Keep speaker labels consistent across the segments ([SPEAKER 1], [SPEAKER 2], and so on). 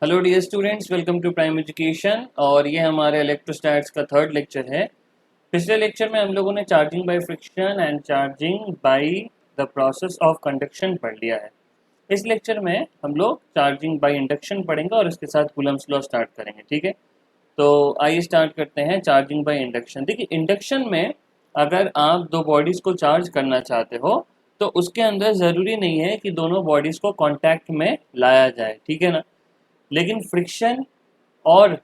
[SPEAKER 1] Hello dear students, welcome to Prime Education. और ये हमारे इलेक्ट्रोस्टैट्स का थर्ड लेक्चर है। पिछले लेक्चर में हम लोगों ने charging by friction and charging by the process of conduction पढ़ लिया है। इस लेक्चर में हम लोग चार्जिंग बाय इंडक्शन पढ़ेंगे और इसके साथ कूलम्स लॉ स्टार्ट करेंगे। ठीक है, तो आइए स्टार्ट करते हैं चार्जिंग बाय इंडक्शन। देखिए, इंडक्शन में अगर आप दो बॉडीज़ को चार्ज करना चाहते हो तो उसके अंदर ज़रूरी नहीं है कि दोनों बॉडीज़ को कॉन्टैक्ट में लाया जाए, ठीक है ना। लेकिन फ्रिक्शन और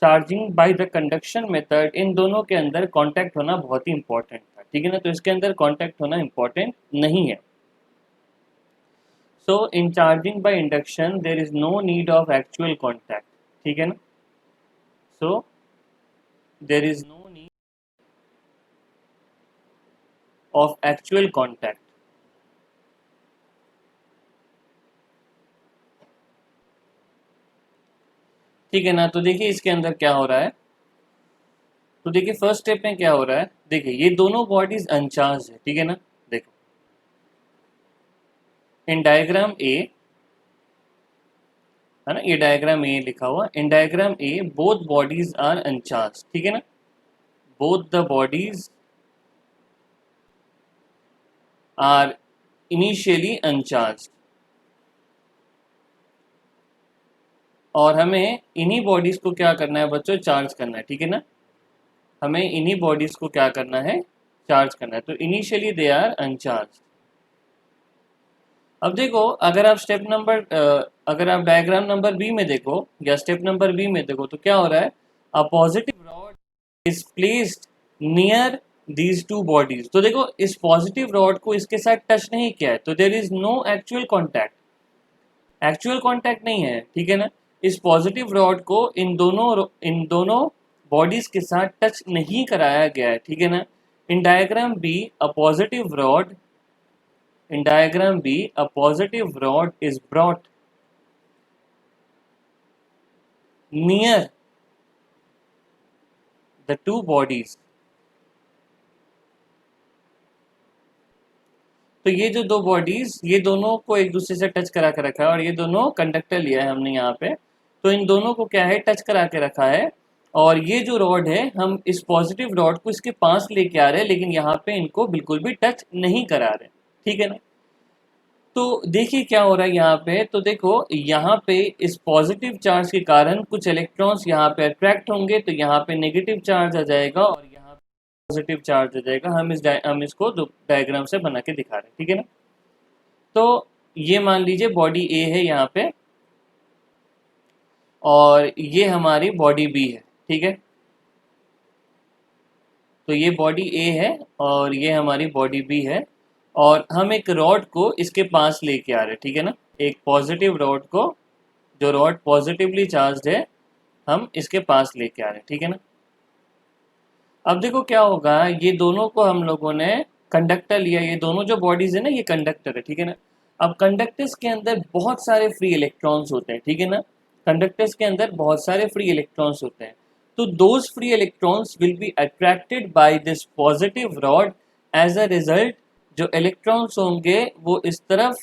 [SPEAKER 1] charging by the conduction method, इन दोनों के अंदर कांटेक्ट होना बहुत ही इंपॉर्टेंट था, ठीक है ना। तो इसके अंदर कांटेक्ट होना इंपॉर्टेंट नहीं है। So in charging by induction there is no need of actual contact, ठीक है ना। So there is no need of actual contact. ठीक है ना। तो देखिए इसके अंदर क्या हो रहा है। तो देखिए फर्स्ट स्टेप में क्या हो रहा है। देखिए ये दोनों बॉडीज अनचार्ज है, ठीक है ना। देखो इन डायग्राम ए, है ना, ये डायग्राम ए लिखा हुआ। In diagram A both bodies are uncharged, ठीक है ना। Both the bodies are initially uncharged और हमें इन्हीं बॉडीज को क्या करना है बच्चों, चार्ज करना है, ठीक है ना। हमें इन्हीं बॉडीज को क्या करना है, चार्ज करना है। तो इनिशियली दे आर अनचार्ज। अब देखो, अगर आप डायग्राम नंबर बी में देखो या स्टेप नंबर बी में देखो तो क्या हो रहा है। A positive rod is placed near these two bodies. तो देखो इस पॉजिटिव रॉड को इसके साथ टच नहीं किया है, तो there is no actual contact. Actual contact नहीं है, ठीक है ना। इस पॉजिटिव रॉड को इन दोनों बॉडीज के साथ टच नहीं कराया गया है, ठीक है ना। In diagram be a positive rod in diagram be a positive rod is brought near the two bodies. तो ये जो दो बॉडीज, ये दोनों को एक दूसरे से टच करा के रखा है और ये दोनों कंडक्टर लिया है हमने यहाँ पे। तो इन दोनों को क्या है, टच करा के रखा है। और ये जो रॉड है, हम इस पॉजिटिव रॉड को इसके पास लेके आ रहे हैं, लेकिन यहाँ पे इनको बिल्कुल भी टच नहीं करा रहे, ठीक है ना। तो देखिए क्या हो रहा है यहाँ पे। तो देखो यहाँ पे इस पॉजिटिव चार्ज के कारण कुछ इलेक्ट्रॉन्स यहाँ पे अट्रैक्ट होंगे, तो यहाँ पे नेगेटिव चार्ज आ जाएगा और यहाँ पे पॉजिटिव चार्ज आ जाएगा। हम इसको डायग्राम से बना के दिखा रहे हैं, ठीक है ना। तो ये मान लीजिए बॉडी ए है यहाँ पे और ये हमारी बॉडी बी है, ठीक है। तो ये बॉडी ए है और ये हमारी बॉडी बी है और हम एक रॉड को इसके पास लेके आ रहे हैं, ठीक है ना। एक पॉजिटिव रॉड को, जो रॉड पॉजिटिवली चार्ज है, हम इसके पास लेके आ रहे हैं, ठीक है ना। अब देखो क्या होगा, ये दोनों को हम लोगों ने कंडक्टर लिया। ये दोनों जो बॉडीज है ना, ये कंडक्टर है, ठीक है ना। अब कंडक्टर्स के अंदर बहुत सारे फ्री इलेक्ट्रॉन्स होते हैं, ठीक है ना। कंडक्टर्स के अंदर बहुत सारे फ्री इलेक्ट्रॉन्स होते हैं। तो those free electrons will be attracted by this positive rod. As a result जो इलेक्ट्रॉन्स होंगे वो इस तरफ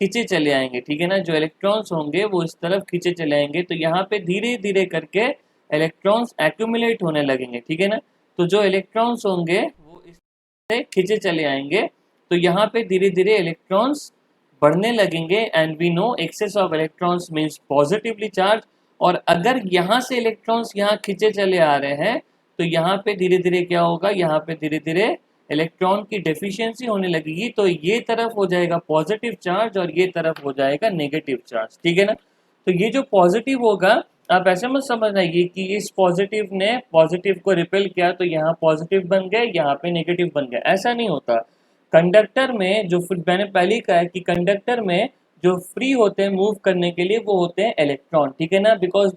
[SPEAKER 1] खींचे चले आएंगे, ठीक है ना। जो इलेक्ट्रॉन्स होंगे वो इस तरफ खींचे चले आएंगे। तो यहाँ पे धीरे धीरे करके इलेक्ट्रॉन्स एक्यूमुलेट होने लगेंगे, ठीक है ना। तो जो इलेक्ट्रॉन्स होंगे वो इस से खींचे चले आएंगे। तो यहाँ पे धीरे धीरे इलेक्ट्रॉन्स बढ़ने लगेंगे and we know excess of electrons means positively charge. और अगर यहाँ से इलेक्ट्रॉन्स यहाँ खींचे चले आ रहे हैं तो यहाँ पे धीरे धीरे क्या होगा, यहाँ पे धीरे धीरे इलेक्ट्रॉन की डेफिशिएंसी होने लगेगी। तो ये तरफ हो जाएगा पॉजिटिव चार्ज और ये तरफ हो जाएगा नेगेटिव चार्ज, ठीक है ना। तो ये जो पॉजिटिव होगा, आप ऐसे मत समझना ये कि इस पॉजिटिव ने पॉजिटिव को रिपेल किया तो यहाँ पॉजिटिव बन गए, यहाँ पे नेगेटिव बन गए, ऐसा नहीं होता। कंडक्टर में जो, मैंने पहले ही कहा है कि कंडक्टर में जो फ्री होते हैं मूव करने के लिए वो होते हैं इलेक्ट्रॉन, ठीक है ना। Because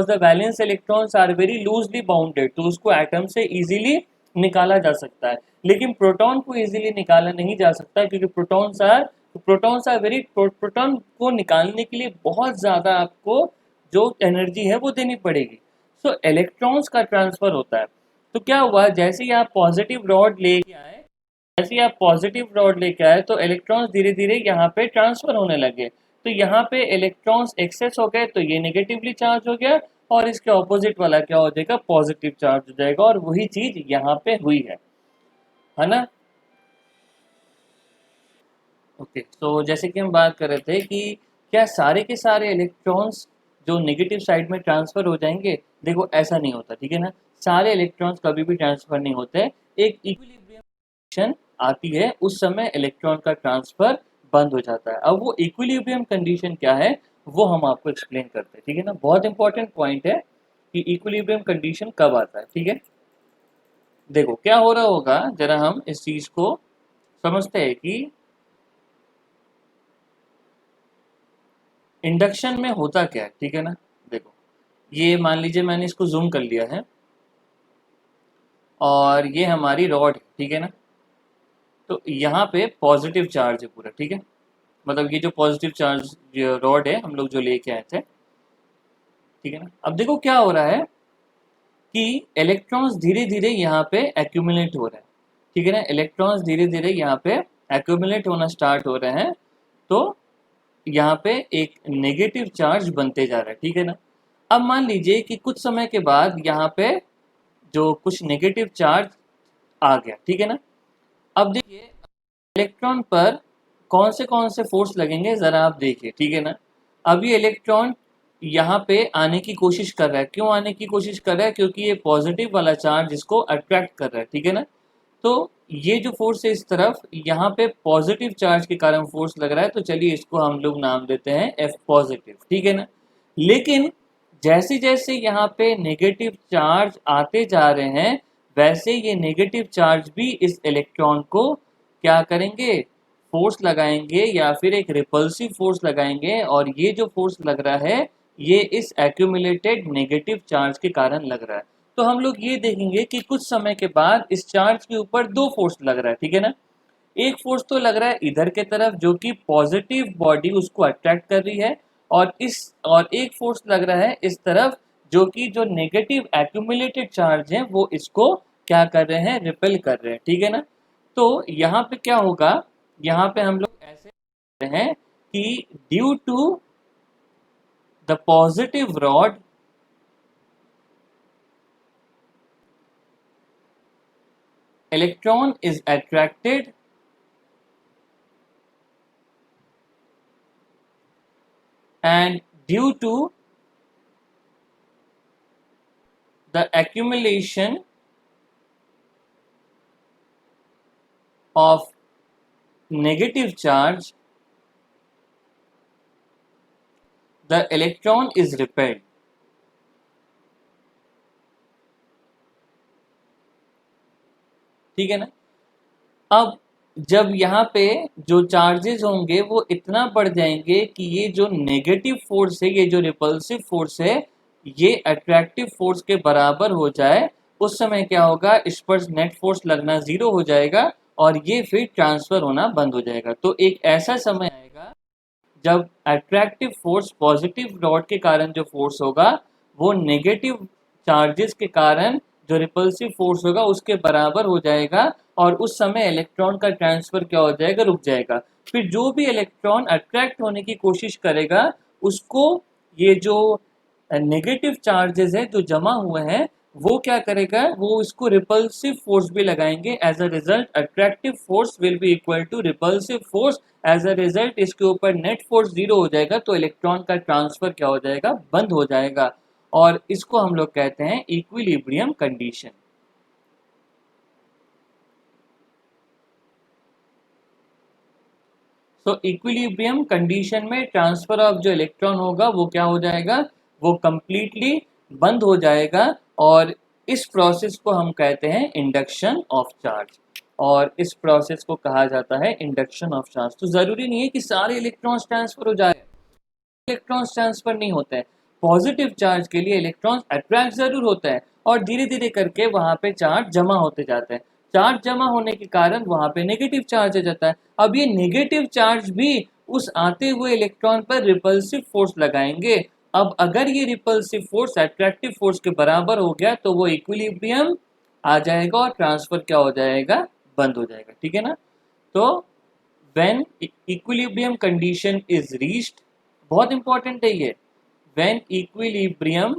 [SPEAKER 1] the valence electrons are very loosely bounded, तो उसको एटम से इजीली निकाला जा सकता है। लेकिन प्रोटॉन को इजीली निकाला नहीं जा सकता क्योंकि प्रोटॉन्स आर वेरी, प्रोटॉन को निकालने के लिए बहुत ज़्यादा आपको जो एनर्जी है वो देनी पड़ेगी। सो इलेक्ट्रॉन्स का ट्रांसफर होता है। तो क्या हुआ, जैसे ही आप पॉजिटिव रॉड लेके आए तो इलेक्ट्रॉन्स धीरे धीरे यहाँ पे ट्रांसफर होने लगे। तो यहाँ पे इलेक्ट्रॉन्स एक्सेस हो गए तो ये नेगेटिवली चार्ज हो गया, और इसके ऑपोजिट वाला क्या हो जाएगा, पॉजिटिव चार्ज हो जाएगा, और वही चीज यहाँ पे हुई है ना। ओके, तो जैसे कि हम बात कर रहे थे कि क्या सारे के सारे इलेक्ट्रॉन्स जो नेगेटिव साइड में ट्रांसफर हो जाएंगे, देखो ऐसा नहीं होता, ठीक है ना। सारे इलेक्ट्रॉन्स कभी भी ट्रांसफर नहीं होते, एक इक्विलिब्रियम कंडीशन आती है, उस समय इलेक्ट्रॉन का ट्रांसफर बंद हो जाता है। अब वो इक्विलिब्रियम कंडीशन क्या है वो हम आपको एक्सप्लेन करते हैं, ठीक है ना। बहुत इंपॉर्टेंट पॉइंट है कि इक्विलिब्रियम कंडीशन कब आता है, ठीक है। देखो क्या हो रहा होगा, जरा हम इस चीज को समझते हैं कि इंडक्शन में होता क्या है, ठीक है ना। देखो ये मान लीजिए मैंने इसको जूम कर लिया है, और ये हमारी रॉड है, ठीक है ना। तो यहाँ पे पॉजिटिव चार्ज है पूरा, ठीक है। मतलब ये जो पॉजिटिव चार्ज रॉड है हम लोग जो लेके आए थे, ठीक है ना। अब देखो क्या हो रहा है कि इलेक्ट्रॉन्स धीरे धीरे यहाँ पे एक्यूमुलेट हो रहे हैं, ठीक है ना। इलेक्ट्रॉन्स धीरे धीरे यहाँ पे एक्यूमुलेट होना स्टार्ट हो रहे हैं, तो यहाँ पे एक नेगेटिव चार्ज बनते जा रहा है, ठीक है ना। अब मान लीजिए कि कुछ समय के बाद यहाँ पे जो कुछ नेगेटिव चार्ज आ गया, ठीक है ना। अब देखिए इलेक्ट्रॉन पर कौन से फोर्स लगेंगे जरा आप देखिए, ठीक है ना। अभी इलेक्ट्रॉन यहाँ पे आने की कोशिश कर रहा है, क्यों आने की कोशिश कर रहा है, क्योंकि ये पॉजिटिव वाला चार्ज इसको अट्रैक्ट कर रहा है, ठीक है ना। तो ये जो फोर्स है इस तरफ, यहाँ पे पॉजिटिव चार्ज के कारण फोर्स लग रहा है, तो चलिए इसको हम लोग नाम देते हैं एफ पॉजिटिव, ठीक है ना। लेकिन जैसे जैसे यहाँ पे नेगेटिव चार्ज आते जा रहे हैं, वैसे ये नेगेटिव चार्ज भी इस इलेक्ट्रॉन को क्या करेंगे, फोर्स लगाएंगे, या फिर एक रिपल्सिव फोर्स लगाएंगे, और ये जो फोर्स लग रहा है ये इस एक्यूमुलेटेड नेगेटिव चार्ज के कारण लग रहा है। तो हम लोग ये देखेंगे कि कुछ समय के बाद इस चार्ज के ऊपर दो फोर्स लग रहा है, ठीक है ना। एक फोर्स तो लग रहा है इधर के तरफ जो कि पॉजिटिव बॉडी उसको अट्रैक्ट कर रही है, और एक फोर्स लग रहा है इस तरफ जो कि जो नेगेटिव एक्यूमुलेटेड चार्ज है वो इसको क्या कर रहे हैं, रिपेल कर रहे हैं, ठीक है ना। तो यहाँ पे क्या होगा, यहाँ पे हम लोग ऐसे कहते हैं कि due to the positive rod electron is attracted and due to the accumulation of negative charge the electron is repelled, ठीक है ना। अब जब यहाँ पे जो चार्जेस होंगे वो इतना बढ़ जाएंगे कि ये जो नेगेटिव फोर्स है, ये जो रिपल्सिव फोर्स है, ये अट्रैक्टिव फोर्स के बराबर हो जाए, उस समय क्या होगा, इस पर नेट फोर्स लगना जीरो हो जाएगा, और ये फिर ट्रांसफर होना बंद हो जाएगा। तो एक ऐसा समय आएगा जब अट्रैक्टिव फोर्स पॉजिटिव रॉड के कारण जो फोर्स होगा वो नेगेटिव चार्जेस के कारण जो रिपल्सिव फोर्स होगा उसके बराबर हो जाएगा, और उस समय इलेक्ट्रॉन का ट्रांसफर क्या हो जाएगा, रुक जाएगा। फिर जो भी इलेक्ट्रॉन अट्रैक्ट होने की कोशिश करेगा उसको ये जो नेगेटिव चार्जेस है जो जमा हुए हैं वो क्या करेगा, वो इसको रिपल्सिव फोर्स भी लगाएंगे। As a result attractive force will be equal to repulsive force, as a result इसके ऊपर नेट फोर्स जीरो हो जाएगा, तो इलेक्ट्रॉन का ट्रांसफर क्या हो जाएगा, बंद हो जाएगा, और इसको हम लोग कहते हैं इक्विलिब्रियम कंडीशन। तो इक्विलिब्रियम कंडीशन में ट्रांसफर ऑफ जो इलेक्ट्रॉन होगा वो क्या हो जाएगा, वो कंप्लीटली बंद हो जाएगा, और इस प्रोसेस को हम कहते हैं इंडक्शन ऑफ चार्ज, और इस प्रोसेस को कहा जाता है इंडक्शन ऑफ चार्ज। तो जरूरी नहीं है कि सारे इलेक्ट्रॉन्स ट्रांसफर हो जाए, इलेक्ट्रॉन्स ट्रांसफर नहीं होते हैं। पॉजिटिव चार्ज के लिए इलेक्ट्रॉन्स अट्रैक्ट जरूर होता है, और धीरे धीरे करके वहां पे चार्ज जमा होते जाते हैं। चार्ज जमा होने के कारण वहां पे नेगेटिव चार्ज आ जाता है। अब ये नेगेटिव चार्ज भी उस आते हुए इलेक्ट्रॉन पर रिपल्सिव फोर्स लगाएंगे। अब अगर ये रिपल्सिव फोर्स अट्रैक्टिव फोर्स के बराबर हो गया तो वो इक्विलिब्रियम आ जाएगा, और ट्रांसफर क्या हो जाएगा, बंद हो जाएगा, ठीक है ना। तो when equilibrium condition is reached, बहुत इंपॉर्टेंट है ये। When equilibrium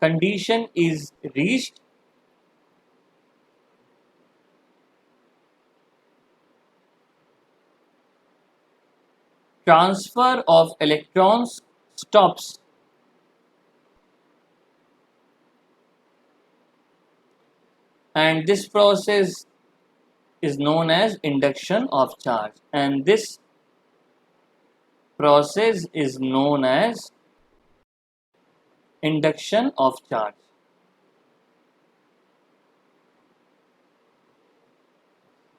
[SPEAKER 1] condition is reached, transfer of electrons stops and this process is known as induction of charge, and this process is known as induction of charge.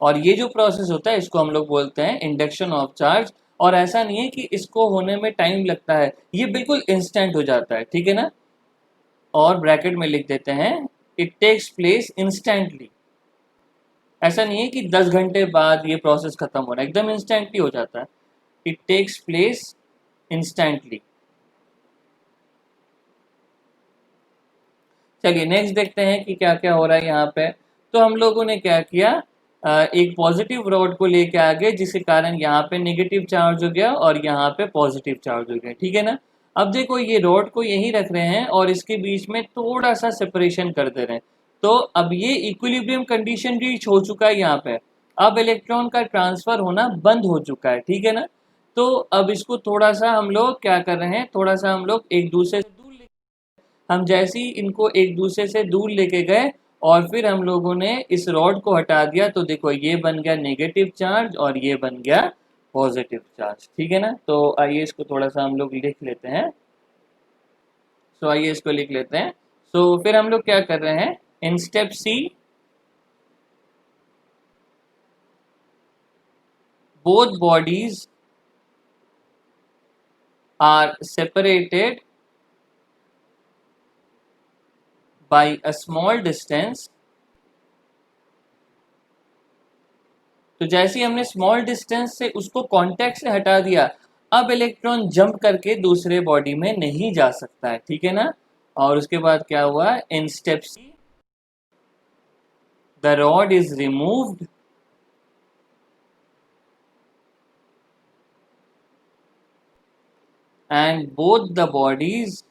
[SPEAKER 1] और ये जो process होता है इसको हम लोग बोलते हैं इंडक्शन ऑफ चार्ज। और ऐसा नहीं है कि इसको होने में टाइम लगता है, ये बिल्कुल इंस्टेंट हो जाता है, ठीक है ना। और ब्रैकेट में लिख देते हैं इट टेक्स प्लेस इंस्टेंटली। ऐसा नहीं है कि 10 घंटे बाद ये प्रोसेस खत्म हो रहा है, एकदम इंस्टेंटली हो जाता है। It takes place instantly. चलिए नेक्स्ट देखते हैं कि क्या क्या हो रहा है यहाँ पे। तो हम लोगों ने क्या किया, एक पॉजिटिव रॉड को लेके आ गए जिसके कारण यहाँ पे नेगेटिव चार्ज हो गया और यहाँ पे पॉजिटिव चार्ज हो गया, ठीक है ना। अब देखो ये रॉड को यहीं रख रहे हैं और इसके बीच में थोड़ा सा सेपरेशन कर दे रहे हैं। तो अब ये इक्विलिब्रियम कंडीशन रीच हो चुका है यहाँ पे। अब इलेक्ट्रॉन का ट्रांसफर होना बंद हो चुका है, ठीक है ना। तो अब इसको थोड़ा सा हम लोग क्या कर रहे हैं, थोड़ा सा हम लोग एक दूसरे से दूर, हम जैसे ही इनको एक दूसरे से दूर लेके गए और फिर हम लोगों ने इस रॉड को हटा दिया, तो देखो ये बन गया नेगेटिव चार्ज और ये बन गया पॉजिटिव चार्ज, ठीक है ना। तो आइए इसको थोड़ा सा हम लोग लिख लेते हैं। आइए इसको लिख लेते हैं। फिर हम लोग क्या कर रहे हैं, in step C both bodies are separated by a small distance। तो जैसे ही हमने स्मॉल डिस्टेंस से उसको कांटेक्ट से हटा दिया, अब इलेक्ट्रॉन जंप करके दूसरे बॉडी में नहीं जा सकता है, ठीक है ना। और उसके बाद क्या हुआ, इन step see the rod is removed and both the bodies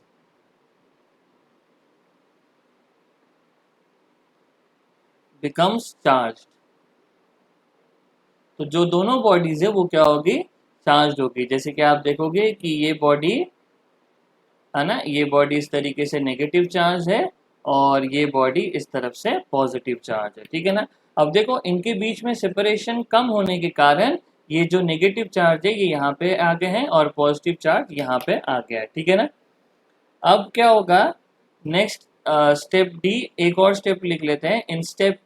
[SPEAKER 1] becomes charged. तो जो दोनों बॉडीज है वो क्या होगी, चार्ज होगी। जैसे कि आप देखोगे कि ये बॉडी है ना, ये बॉडी इस तरीके से नेगेटिव चार्ज है और ये बॉडी इस तरफ से पॉजिटिव चार्ज है, ठीक है ना। अब देखो इनके बीच में सेपरेशन कम होने के कारण ये जो नेगेटिव चार्ज है ये यहाँ पे आ गए हैं और पॉजिटिव चार्ज यहाँ पे आ गया है, ठीक है ना। अब क्या होगा, नेक्स्ट स्टेप डी, एक और स्टेप लिख लेते हैं। In step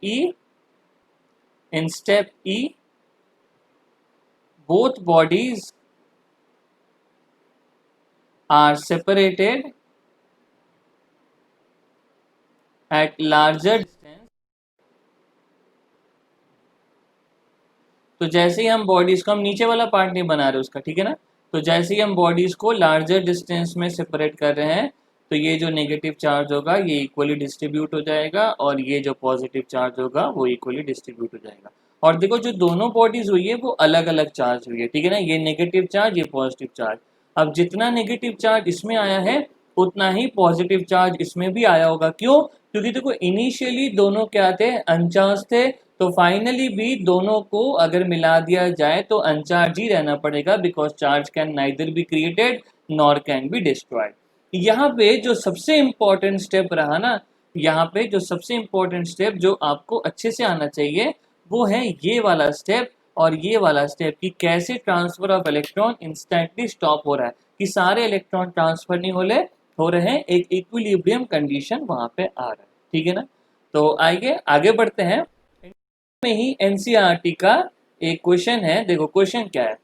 [SPEAKER 1] E both bodies are separated at larger distance। तो जैसे ही हम बॉडीज को, हम नीचे वाला पार्ट नहीं बना रहे उसका, ठीक है ना। तो जैसे ही हम बॉडीज को लार्जर डिस्टेंस में सेपरेट कर रहे हैं, तो ये जो नेगेटिव चार्ज होगा ये इक्वली डिस्ट्रीब्यूट हो जाएगा और ये जो पॉजिटिव चार्ज होगा वो इक्वली डिस्ट्रीब्यूट हो जाएगा। और देखो जो दोनों बॉडीज हुई है वो अलग अलग चार्ज हुई है, ठीक है ना। ये नेगेटिव चार्ज, ये पॉजिटिव चार्ज। अब जितना नेगेटिव चार्ज इसमें आया है उतना ही पॉजिटिव चार्ज इसमें भी आया होगा। क्यों, क्योंकि देखो इनिशियली दोनों क्या थे, अनचार्ज थे। तो फाइनली भी दोनों को अगर मिला दिया जाए तो अनचार्ज ही रहना पड़ेगा, because charge can neither be created nor can be destroyed. यहाँ पे जो सबसे इंपॉर्टेंट स्टेप रहा ना, यहाँ पे जो सबसे इंपॉर्टेंट स्टेप जो आपको अच्छे से आना चाहिए वो है ये वाला स्टेप और ये वाला स्टेप, कि कैसे transfer of electron instantly stop हो रहा है, कि सारे इलेक्ट्रॉन ट्रांसफर नहीं हो रहे हैं, एक इक्विलिब्रियम कंडीशन वहां पे आ रहा है, ठीक है ना। तो आइए आगे बढ़ते हैं। में ही एनसीईआरटी का एक क्वेश्चन है, देखो क्वेश्चन क्या है,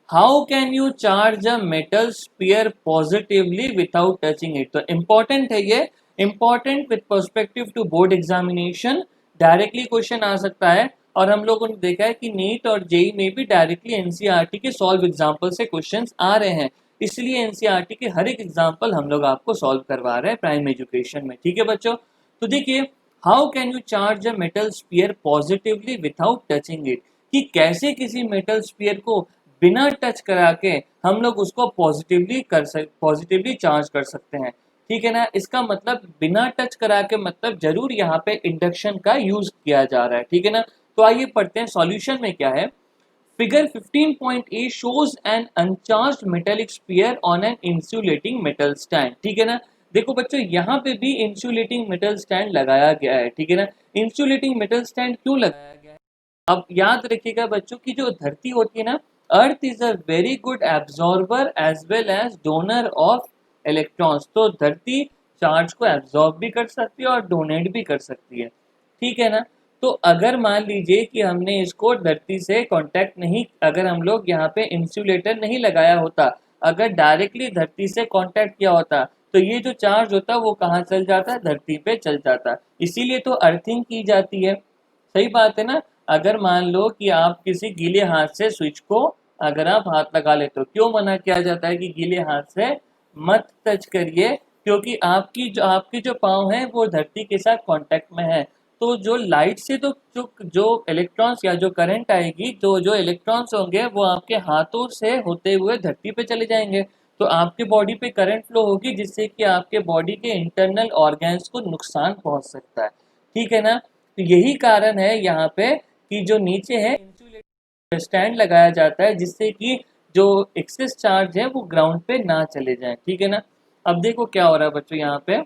[SPEAKER 1] how can you charge a metal sphere positively without touching it. तो इंपॉर्टेंट है ये, important with perspective to board examination, directly question आ सकता है। और हम लोगों ने देखा है कि नीट और जेई में भी डायरेक्टली एनसीईआरटी के सॉल्व एग्जाम्पल से क्वेश्चंस आ रहे हैं, इसलिए एनसीईआरटी के हर एक एग्जाम्पल हम लोग आपको सॉल्व करवा रहे हैं प्राइम एजुकेशन में, ठीक है बच्चों। तो देखिए, how can you charge a metal sphere positively without touching it, कि कैसे किसी मेटल स्फीयर को बिना टच करा के हम लोग उसको पॉजिटिवली चार्ज कर सकते हैं। ठीक है ना, इसका मतलब बिना टच करा के मतलब जरूर यहाँ पे इंडक्शन का यूज किया जा रहा है। ठीक है ना, तो आइए पढ़ते हैं सॉल्यूशन में क्या है। Figure 15.a shows an uncharged metallic sphere on an insulating metal stand। ठीक है ना, देखो बच्चों यहाँ पे भी इंसुलेटिंग मेटल स्टैंड लगाया गया है। ठीक है ना, इंसुलेटिंग मेटल स्टैंड क्यों लगाया गया है, अब याद रखिएगा बच्चों की जो धरती होती है ना, earth is a very good absorber as well as donor of electrons. तो धरती चार्ज को एब्जॉर्ब भी कर सकती है और डोनेट भी कर सकती है। ठीक है ना, तो अगर मान लीजिए कि हमने इसको धरती से कांटेक्ट नहीं, अगर हम लोग यहाँ पे इंसुलेटर नहीं लगाया होता, अगर डायरेक्टली धरती से कांटेक्ट किया होता, तो ये जो चार्ज होता वो कहाँ चल जाता, धरती पे चल जाता। इसीलिए तो अर्थिंग की जाती है। सही बात है ना, अगर मान लो कि आप किसी गीले हाथ से स्विच को अगर आप हाथ लगा लेते हो, क्यों मना किया जाता है कि गीले हाथ से मत टच करिए, क्योंकि आपकी जो पाँव है वो धरती के साथ कांटेक्ट में है। तो जो लाइट से तो जो इलेक्ट्रॉन्स या जो करंट आएगी, तो जो इलेक्ट्रॉन्स होंगे वो आपके हाथों से होते हुए धरती पे चले जाएंगे। तो आपके बॉडी पे करंट फ्लो होगी, जिससे कि आपके बॉडी के इंटरनल ऑर्गन्स को नुकसान पहुंच सकता है। ठीक है ना, तो यही कारण है यहाँ पे कि जो नीचे है इंसुलेटर स्टैंड लगाया जाता है, जिससे कि जो एक्सेस चार्ज है वो ग्राउंड पे ना चले जाए। ठीक है ना, अब देखो क्या हो रहा है बच्चों, यहाँ पे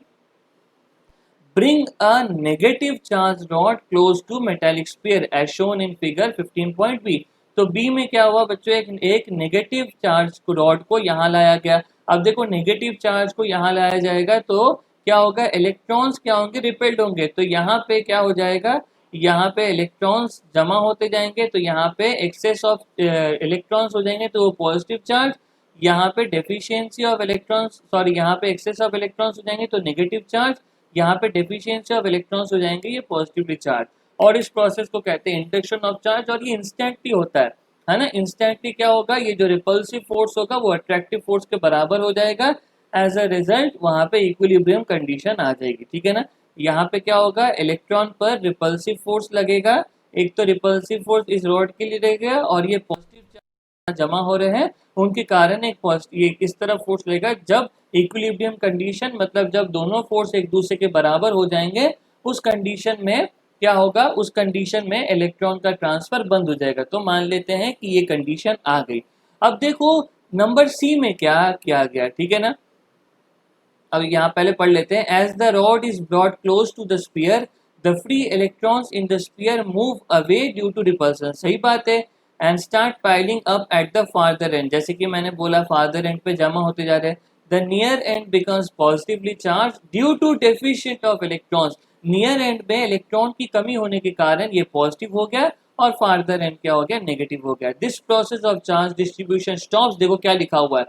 [SPEAKER 1] bring a negative charge rod close to metallic sphere as shown in figure 15.b। तो b में क्या हुआ बच्चों, एक नेगेटिव चार्ज को रॉड को यहाँ लाया गया। अब देखो नेगेटिव चार्ज को यहाँ लाया जाएगा तो क्या होगा, इलेक्ट्रॉन्स क्या होंगे, रिपेल्ड होंगे। तो यहाँ पे क्या हो जाएगा, यहाँ पे इलेक्ट्रॉन्स जमा होते जाएंगे, तो यहाँ पे एक्सेस ऑफ इलेक्ट्रॉन्स हो जाएंगे तो वो पॉजिटिव चार्ज, यहाँ पे डेफिशिएंसी ऑफ इलेक्ट्रॉन्स, सॉरी यहाँ पे एक्सेस ऑफ इलेक्ट्रॉन्स हो जाएंगे तो नेगेटिव चार्ज, यहाँ पे डेफिशिएंसी ऑफ इलेक्ट्रॉन्स हो जाएंगे ये पॉजिटिवली चार्ज। और इस प्रोसेस को कहते हैं इंडक्शन ऑफ चार्ज, और ये इंस्टेंटली होता है ना। इंस्टेंटली क्या होगा, ये जो रिपल्सिव फोर्स होगा वो अट्रैक्टिव फोर्स के बराबर हो जाएगा। एज अ रिजल्ट वहां पे इक्विलिब्रियम कंडीशन आ जाएगी। ठीक है ना, यहाँ पे क्या होगा, इलेक्ट्रॉन पर रिपल्सिव फोर्स लगेगा, एक तो रिपल्सिव फोर्स इस रॉड के लिए लगेगा, और ये पॉजिटिव चार्ज जमा हो रहे हैं उनके कारण एक पॉजिटिव ये किस तरफ फोर्स लगेगा, जब इक्विलिब्रियम कंडीशन मतलब जब दोनों फोर्स एक दूसरे के बराबर हो जाएंगे, उस कंडीशन में क्या होगा, उस कंडीशन में इलेक्ट्रॉन का ट्रांसफर बंद हो जाएगा। तो मान लेते हैं कि ये कंडीशन आ गई। अब देखो नंबर सी में क्या किया गया। ठीक है ना, अब यहाँ पहले पढ़ लेते हैं। As the rod is brought close to the sphere, the free electrons in the sphere move away due to repulsion. सही बात है। And start piling up at the farther end, जैसे कि मैंने बोला फार्दर एंड पे जमा होते जा रहे हैं। The near end becomes positively charge due to deficient of electrons. Near end में इलेक्ट्रॉन की कमी होने के कारण ये पॉजिटिव हो गया, और फार्दर एंड क्या हो गया, नेगेटिव हो गया। This process of charge distribution stops, देखो क्या लिखा हुआ है,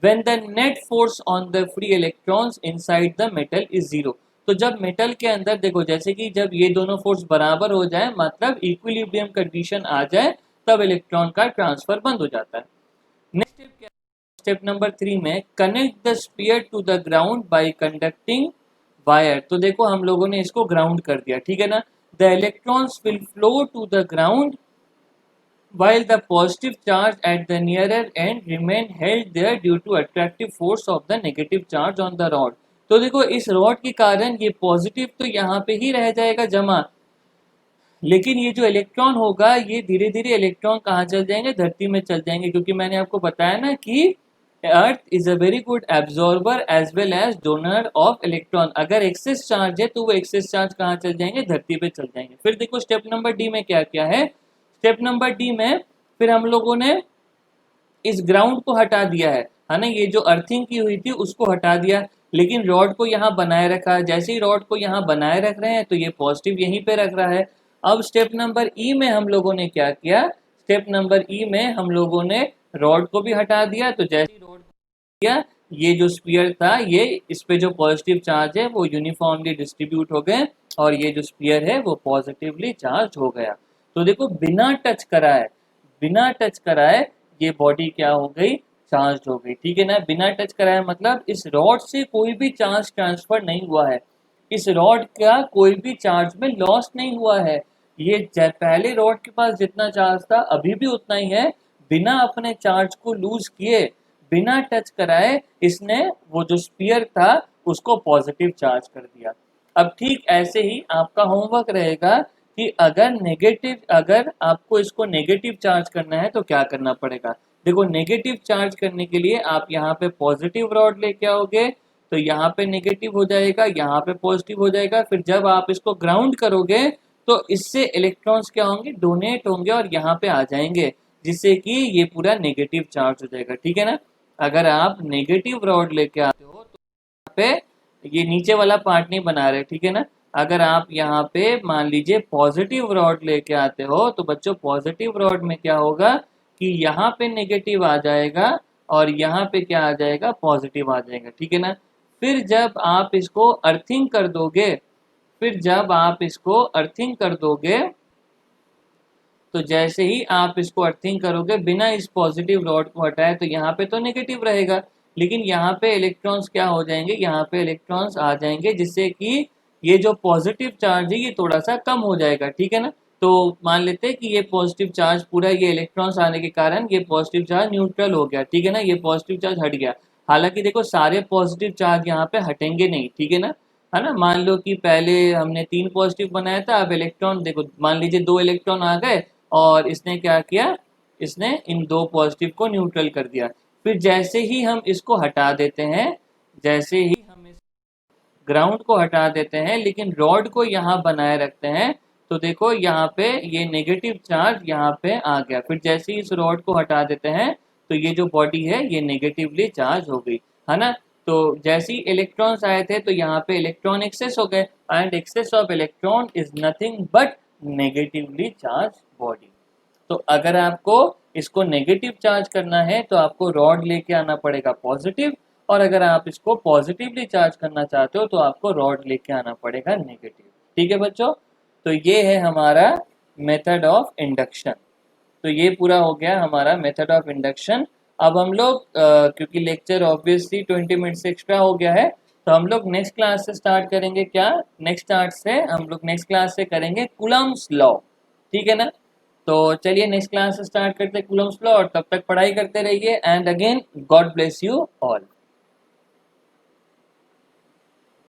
[SPEAKER 1] when the net force on the free electrons inside the metal is zero। तो जब मेटल के अंदर देखो, जैसे कि जब ये दोनों फोर्स बराबर हो जाए, मतलब इक्विलिब्रियम कंडीशन आ जाए, तब इलेक्ट्रॉन का ट्रांसफर बंद हो जाता है। नेक्स्ट स्टेप क्या, स्टेप नंबर 3 में connect the sphere to the ground by conducting wire. तो देखो हम लोगों ने इसको ग्राउंड कर दिया। ठीक है ना, the electrons will flow to the ground while the positive charge at the nearer end remain held there due to attractive force of the negative charge on the rod। तो देखो इस रॉड के कारण ये पॉजिटिव तो यहाँ पे ही रह जाएगा जमा, लेकिन ये जो इलेक्ट्रॉन होगा ये धीरे धीरे इलेक्ट्रॉन कहाँ चल जाएंगे, धरती में चल जाएंगे, क्योंकि मैंने आपको बताया ना कि earth is a very good absorber as well as donor of electron. अगर एक्सेस चार्ज है तो वो एक्सेस चार्ज कहाँ चल जाएंगे, धरती पे चल जाएंगे। फिर देखो स्टेप नंबर डी में क्या क्या है। स्टेप नंबर डी में फिर हम लोगों ने इस ग्राउंड को हटा दिया है ना, ये जो अर्थिंग की हुई थी उसको हटा दिया, लेकिन रॉड को यहाँ बनाए रखा है। जैसे ही रॉड को यहाँ बनाए रख रहे हैं तो ये पॉजिटिव यहीं पे रख रहा है। अब स्टेप नंबर ई में हम लोगों ने क्या किया, स्टेप नंबर ई में हम लोगों ने रॉड को भी हटा दिया। तो जैसे ही रॉड किया, ये जो स्पीयर था ये इस पे जो पॉजिटिव चार्ज है वो यूनिफॉर्मली डिस्ट्रीब्यूट हो गए, और ये जो स्पीयर है वो पॉजिटिवली चार्ज हो गया। तो देखो बिना टच कराए, बिना टच कराए ये बॉडी क्या हो गई, चार्ज हो गई। ठीक है ना, बिना टच कराए मतलब इस रॉड से कोई भी चार्ज ट्रांसफर नहीं हुआ है, इस रॉड का कोई भी चार्ज में लॉस नहीं हुआ है। ये पहले रॉड के पास जितना चार्ज था अभी भी उतना ही है, बिना अपने चार्ज को लूज किए, बिना टच कराए इसने वो जो स्फीयर था उसको पॉजिटिव चार्ज कर दिया। अब ठीक ऐसे ही आपका होमवर्क रहेगा कि अगर आपको इसको नेगेटिव चार्ज करना है तो क्या करना पड़ेगा। देखो, नेगेटिव चार्ज करने के लिए आप यहाँ पे पॉजिटिव रॉड लेके आओगे, तो यहाँ पे नेगेटिव हो जाएगा, यहाँ पे पॉजिटिव हो जाएगा। फिर जब आप इसको ग्राउंड करोगे तो इससे इलेक्ट्रॉन्स क्या होंगे, डोनेट होंगे और यहाँ पे आ जाएंगे, जिससे कि ये पूरा नेगेटिव चार्ज हो जाएगा। ठीक है ना। अगर आप नेगेटिव रॉड लेके आते हो तो यहाँ पे ये नीचे वाला पार्ट नहीं बना रहे, ठीक है ना। अगर आप यहाँ पे मान लीजिए पॉजिटिव रॉड लेके आते हो तो बच्चों पॉजिटिव रॉड में क्या होगा कि यहाँ पे नेगेटिव आ जाएगा और यहाँ पे क्या आ जाएगा, पॉजिटिव आ जाएगा। ठीक है ना। फिर जब आप इसको अर्थिंग कर दोगे, फिर जब आप इसको अर्थिंग कर दोगे तो जैसे ही आप इसको अर्थिंग करोगे बिना इस पॉजिटिव रॉड को हटाए, तो यहाँ पे तो नेगेटिव रहेगा, लेकिन यहाँ पे इलेक्ट्रॉन्स क्या हो जाएंगे, यहाँ पे इलेक्ट्रॉन्स आ जाएंगे, जिससे कि ये जो पॉजिटिव चार्ज है ये थोड़ा सा कम हो जाएगा। ठीक है ना। तो मान लेते हैं कि ये पॉजिटिव चार्ज पूरा, ये इलेक्ट्रॉन्स आने के कारण ये पॉजिटिव चार्ज न्यूट्रल हो गया। ठीक है ना, ये पॉजिटिव चार्ज हट गया। हालांकि देखो सारे पॉजिटिव चार्ज यहाँ पे हटेंगे नहीं, ठीक है ना। है ना। मान लो कि पहले हमने 3 पॉजिटिव बनाया था, अब इलेक्ट्रॉन देखो मान लीजिए 2 इलेक्ट्रॉन आ गए और इसने क्या किया, इसने इन 2 पॉजिटिव को न्यूट्रल कर दिया। फिर जैसे ही हम इसको हटा देते हैं, जैसे ही हम इस ग्राउंड को हटा देते हैं लेकिन रॉड को यहाँ बनाए रखते हैं, तो देखो यहाँ पे ये नेगेटिव चार्ज यहाँ पे आ गया। फिर जैसे ही इस रॉड को हटा देते हैं तो ये जो बॉडी है ये नेगेटिवली चार्ज हो गई, है ना। तो जैसे ही इलेक्ट्रॉन्स आए थे तो यहाँ पे इलेक्ट्रॉन एक्सेस हो गए, and excess of electron is nothing but negatively charge body. तो अगर आपको इसको नेगेटिव चार्ज करना है तो आपको रॉड लेके आना पड़ेगा पॉजिटिव, और अगर आप इसको पॉजिटिवली चार्ज करना चाहते हो तो आपको रॉड लेके आना पड़ेगा नेगेटिव। ठीक है बच्चों। तो ये है हमारा मेथड ऑफ इंडक्शन। तो ये पूरा हो गया हमारा मेथड ऑफ इंडक्शन। अब हम लोग क्योंकि लेक्चर ऑब्वियसली 20 मिनट से एक्स्ट्रा हो गया है, तो हम लोग नेक्स्ट क्लास से स्टार्ट करेंगे। क्या हम लोग नेक्स्ट क्लास से करेंगे कूलम्स लॉ। ठीक है ना। तो चलिए नेक्स्ट क्लास से स्टार्ट करते हैं कूलम्स लॉ, और तब तक पढ़ाई करते रहिए। And again God bless you all.